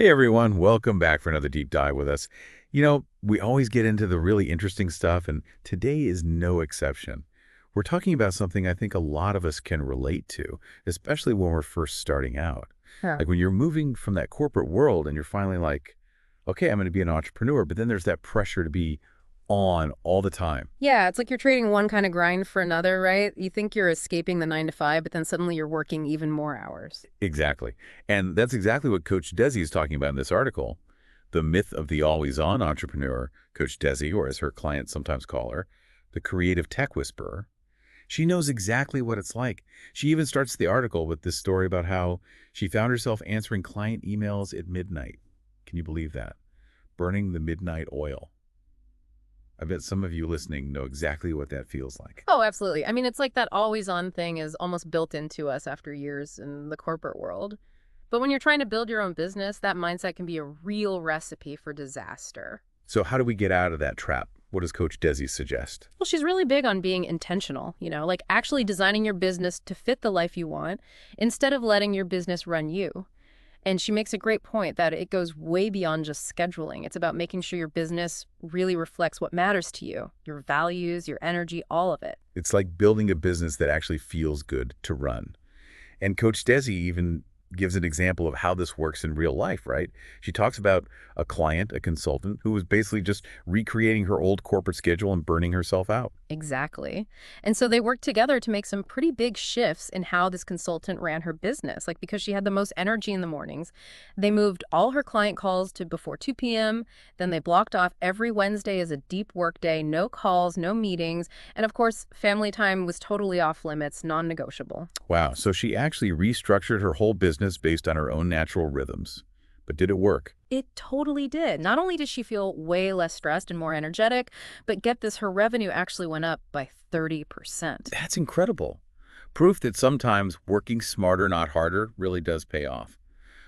Hey everyone, welcome back for another deep dive with us. We always get into the really interesting stuff, and today is no exception. We're talking about something I think a lot of us can relate to, especially when we're first starting out. Huh. Like when you're moving from that corporate world and you're finally like, okay, I'm going to be an entrepreneur, but then there's that pressure to be on all the time. Yeah, it's like you're trading one kind of grind for another, right? You think you're escaping the 9 to 5, but then suddenly you're working even more hours. Exactly. And that's exactly what Coach Desi is talking about in this article. The myth of the always-on entrepreneur, Coach Desi, or as her clients sometimes call her, the creative tech whisperer. She knows exactly what it's like. She even starts the article with this story about how she found herself answering client emails at midnight. Can you believe that? Burning the midnight oil. I bet some of you listening know exactly what that feels like. Oh, absolutely. I mean, it's like that always on thing is almost built into us after years in the corporate world. But when you're trying to build your own business, that mindset can be a real recipe for disaster. So how do we get out of that trap? What does Coach Desi suggest? Well, she's really big on being intentional, like actually designing your business to fit the life you want instead of letting your business run you. And she makes a great point that it goes way beyond just scheduling. It's about making sure your business really reflects what matters to you, your values, your energy, all of it. It's like building a business that actually feels good to run. And Coach Desi even gives an example of how this works in real life, right? She talks about a client, a consultant, who was basically just recreating her old corporate schedule and burning herself out. Exactly. And so they worked together to make some pretty big shifts in how this consultant ran her business. Like because she had the most energy in the mornings, they moved all her client calls to before 2 p.m. Then they blocked off every Wednesday as a deep work day, no calls, no meetings. And of course, family time was totally off limits, non-negotiable. Wow, so she actually restructured her whole business based on her own natural rhythms. But did it work? It totally did. Not only did she feel way less stressed and more energetic, but get this, her revenue actually went up by 30%. That's incredible. Proof that sometimes working smarter, not harder, really does pay off.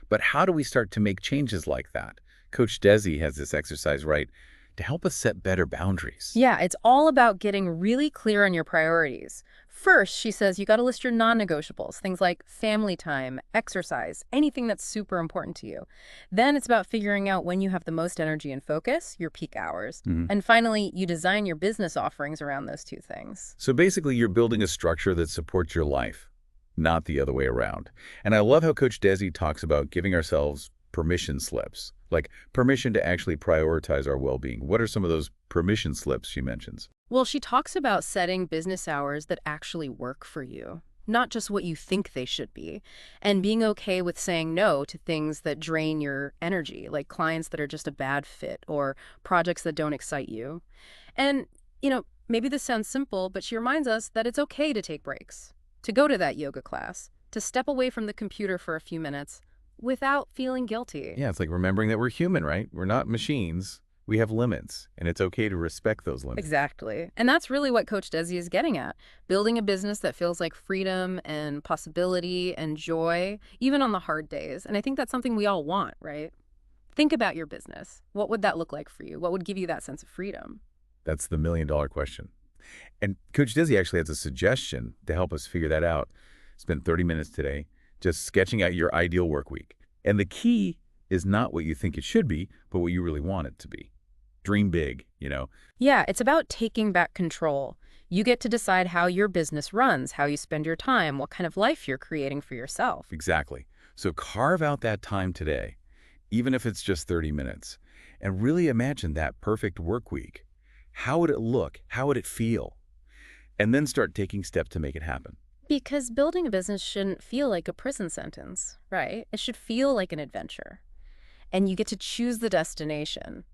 But how do we start to make changes like that? Coach Desi has this exercise, right, to help us set better boundaries. Yeah, it's all about getting really clear on your priorities. First, she says you got to list your non-negotiables, things like family time, exercise, anything that's super important to you. Then it's about figuring out when you have the most energy and focus, your peak hours. Mhm. And finally, you design your business offerings around those two things. So basically, you're building a structure that supports your life, not the other way around. And I love how Coach Desi talks about giving ourselves permission slips, like permission to actually prioritize our well-being. What are some of those permission slips she mentions? Well, she talks about setting business hours that actually work for you, not just what you think they should be, and being okay with saying no to things that drain your energy, like clients that are just a bad fit or projects that don't excite you. And, maybe this sounds simple, but she reminds us that it's okay to take breaks, to go to that yoga class, to step away from the computer for a few minutes without feeling guilty. Yeah, it's like remembering that we're human, right? We're not machines. We have limits, and it's okay to respect those limits. Exactly. And that's really what Coach Desi is getting at. Building a business that feels like freedom and possibility and joy, even on the hard days. And I think that's something we all want, right? Think about your business. What would that look like for you? What would give you that sense of freedom? That's the million-dollar question. And Coach Dizzy actually has a suggestion to help us figure that out. Spend 30 minutes today just sketching out your ideal work week. And the key is not what you think it should be, but what you really want it to be. Dream big. Yeah, it's about taking back control. You get to decide how your business runs, how you spend your time, what kind of life you're creating for yourself. Exactly. So carve out that time today, even if it's just 30 minutes, and really imagine that perfect work week. How would it look? How would it feel? And then start taking steps to make it happen. Because building a business shouldn't feel like a prison sentence, right? It should feel like an adventure. And you get to choose the destination.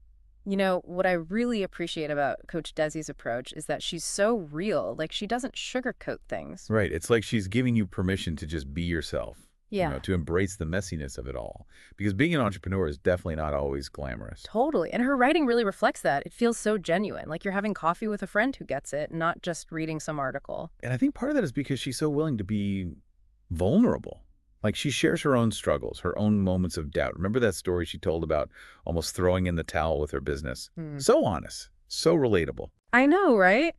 What I really appreciate about Coach Desi's approach is that she's so real. Like, she doesn't sugarcoat things. Right. It's like she's giving you permission to just be yourself, Yeah, to embrace the messiness of it all. Because being an entrepreneur is definitely not always glamorous. totally. And her writing really reflects that. It feels so genuine, like you're having coffee with a friend who gets it, not just reading some article. And I think part of that is because she's so willing to be vulnerable. Like she shares her own struggles, her own moments of doubt. Remember that story she told about almost throwing in the towel with her business? Hmm. So honest, so relatable. I know, right?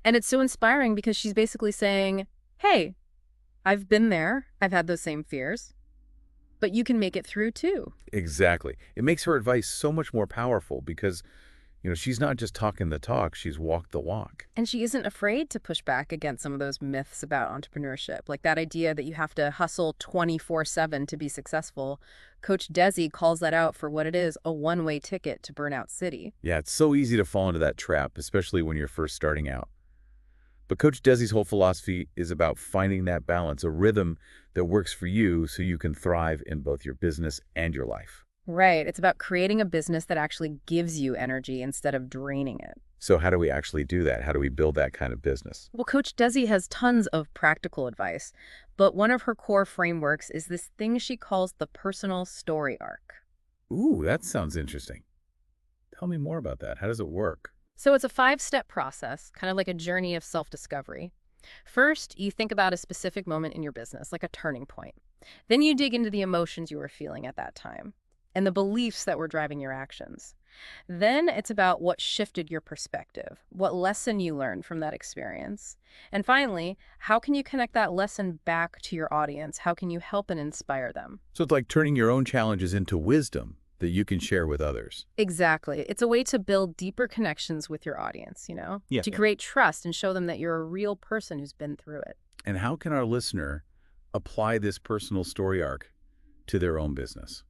And it's so inspiring because she's basically saying, hey, I've been there. I've had those same fears. but you can make it through too. Exactly. It makes her advice so much more powerful because, she's not just talking the talk, she's walked the walk. And she isn't afraid to push back against some of those myths about entrepreneurship, like that idea that you have to hustle 24/7 to be successful. Coach Desi calls that out for what it is, a one-way ticket to Burnout City. Yeah, it's so easy to fall into that trap, especially when you're first starting out. But Coach Desi's whole philosophy is about finding that balance, a rhythm that works for you so you can thrive in both your business and your life. Right. It's about creating a business that actually gives you energy instead of draining it. So how do we actually do that? How do we build that kind of business? Well, Coach Desi has tons of practical advice, but one of her core frameworks is this thing she calls the personal story arc. Ooh, that sounds interesting. Tell me more about that. How does it work? So it's a 5-step process, kind of like a journey of self-discovery. First, you think about a specific moment in your business, like a turning point. Then you dig into the emotions you were feeling at that time and the beliefs that were driving your actions. Then it's about what shifted your perspective, what lesson you learned from that experience. And finally, how can you connect that lesson back to your audience? How can you help and inspire them? So it's like turning your own challenges into wisdom that you can share with others. Exactly. It's a way to build deeper connections with your audience, Yeah. to create trust and show them that you're a real person who's been through it. And how can our listener apply this personal story arc to their own business?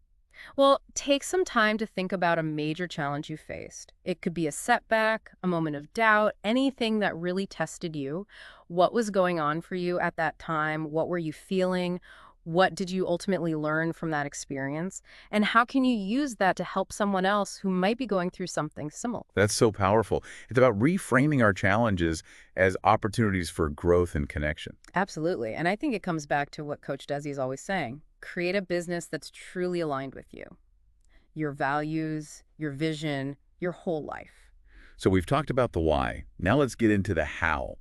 Well, take some time to think about a major challenge you faced. It could be a setback, a moment of doubt, anything that really tested you. What was going on for you at that time? What were you feeling? What did you ultimately learn from that experience? And how can you use that to help someone else who might be going through something similar? That's so powerful. It's about reframing our challenges as opportunities for growth and connection. Absolutely. And I think it comes back to what Coach Desi is always saying. Create a business that's truly aligned with you, your values, your vision, your whole life. So we've talked about the why. Now let's get into the how.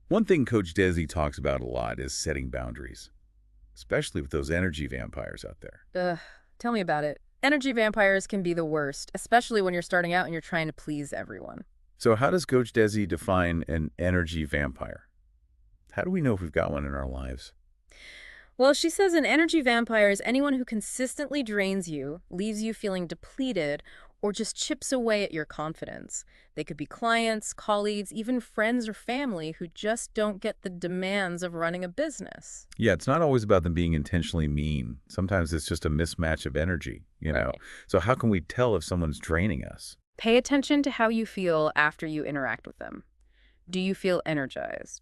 One thing Coach Desi talks about a lot is setting boundaries, especially with those energy vampires out there. Tell me about it. Energy vampires can be the worst, especially when you're starting out and you're trying to please everyone. So how does Coach Desi define an energy vampire? How do we know if we've got one in our lives? Well, she says an energy vampire is anyone who consistently drains you, leaves you feeling depleted, or just chips away at your confidence. They could be clients, colleagues, even friends or family who just don't get the demands of running a business. Yeah, it's not always about them being intentionally mean. Sometimes it's just a mismatch of energy. Right. So how can we tell if someone's draining us? Pay attention to how you feel after you interact with them. Do you feel energized?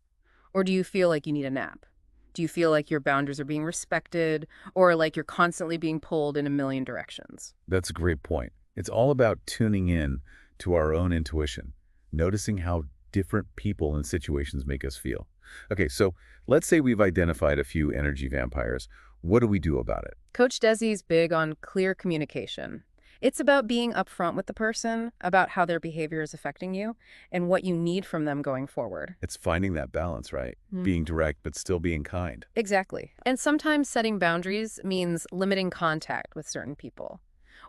Or do you feel like you need a nap? Do you feel like your boundaries are being respected or like you're constantly being pulled in a million directions? That's a great point. It's all about tuning in to our own intuition, noticing how different people and situations make us feel. Okay, so let's say we've identified a few energy vampires. What do we do about it? Coach Desi's big on clear communication. It's about being upfront with the person about how their behavior is affecting you and what you need from them going forward. It's finding that balance, right? Being direct, but still being kind. Exactly. And sometimes setting boundaries means limiting contact with certain people,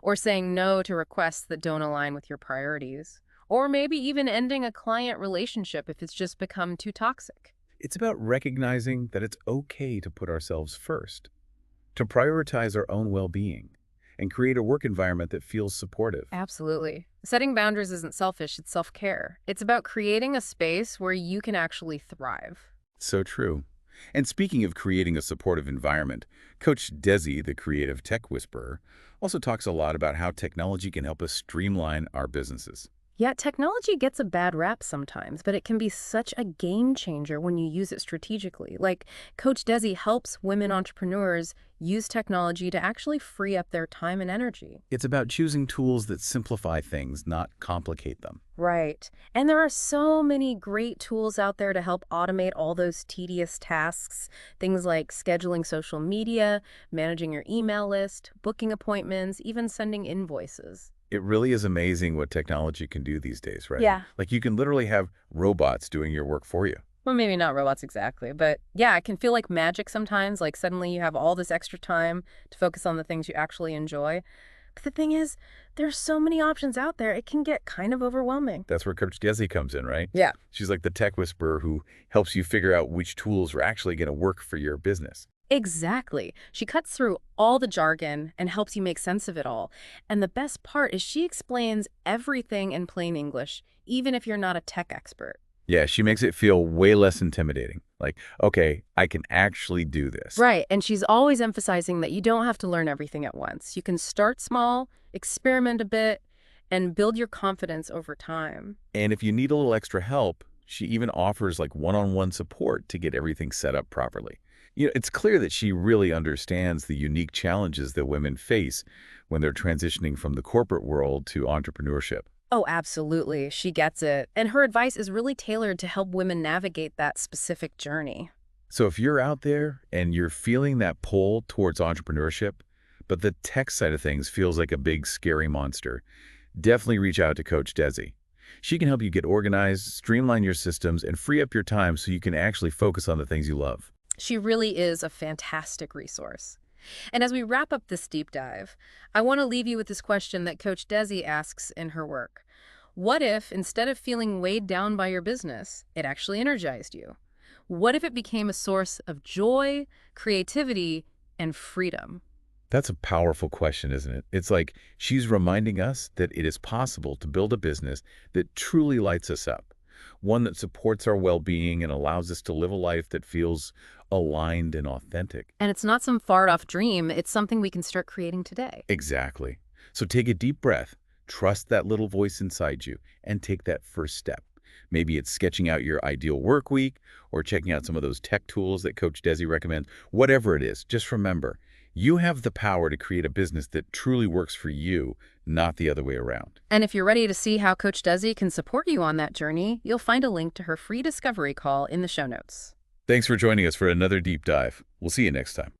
or saying no to requests that don't align with your priorities, or maybe even ending a client relationship if it's just become too toxic. It's about recognizing that it's okay to put ourselves first, to prioritize our own well-being, and create a work environment that feels supportive. Absolutely. Setting boundaries isn't selfish, it's self-care. It's about creating a space where you can actually thrive. So true. And speaking of creating a supportive environment, Coach Desi, the creative tech whisperer, also talks a lot about how technology can help us streamline our businesses. Yeah, technology gets a bad rap sometimes, but it can be such a game changer when you use it strategically. Like, Coach Desi helps women entrepreneurs use technology to actually free up their time and energy. It's about choosing tools that simplify things, not complicate them. Right. And there are so many great tools out there to help automate all those tedious tasks. Things like scheduling social media, managing your email list, booking appointments, even sending invoices. It really is amazing what technology can do these days, right? Yeah. Like you can literally have robots doing your work for you. Well, maybe not robots exactly, but yeah, it can feel like magic sometimes, like suddenly you have all this extra time to focus on the things you actually enjoy. But the thing is, there's so many options out there, it can get kind of overwhelming. That's where Coach Desi comes in, right? Yeah. She's like the tech whisperer who helps you figure out which tools are actually going to work for your business. Exactly. She cuts through all the jargon and helps you make sense of it all. And the best part is she explains everything in plain English, even if you're not a tech expert. Yeah, she makes it feel way less intimidating. Like, okay, I can actually do this. Right, and she's always emphasizing that you don't have to learn everything at once. You can start small, experiment a bit, and build your confidence over time. And if you need a little extra help, she even offers like one-on-one support to get everything set up properly. It's clear that she really understands the unique challenges that women face when they're transitioning from the corporate world to entrepreneurship. Oh, absolutely. She gets it. And her advice is really tailored to help women navigate that specific journey. So if you're out there and you're feeling that pull towards entrepreneurship, but the tech side of things feels like a big, scary monster, definitely reach out to Coach Desi. She can help you get organized, streamline your systems, and free up your time so you can actually focus on the things you love. She really is a fantastic resource. And as we wrap up this deep dive, I want to leave you with this question that Coach Desi asks in her work. What if, instead of feeling weighed down by your business, it actually energized you? What if it became a source of joy, creativity, and freedom? That's a powerful question, isn't it? It's like she's reminding us that it is possible to build a business that truly lights us up, one that supports our well-being and allows us to live a life that feels aligned and authentic. And it's not some far-off dream, it's something we can start creating today. Exactly. So take a deep breath, trust that little voice inside you, and take that first step. Maybe it's sketching out your ideal work week or checking out some of those tech tools that Coach Desi recommends. Whatever it is, just remember, you have the power to create a business that truly works for you, not the other way around. And if you're ready to see how Coach Desi can support you on that journey, you'll find a link to her free discovery call in the show notes. Thanks for joining us for another deep dive. We'll see you next time.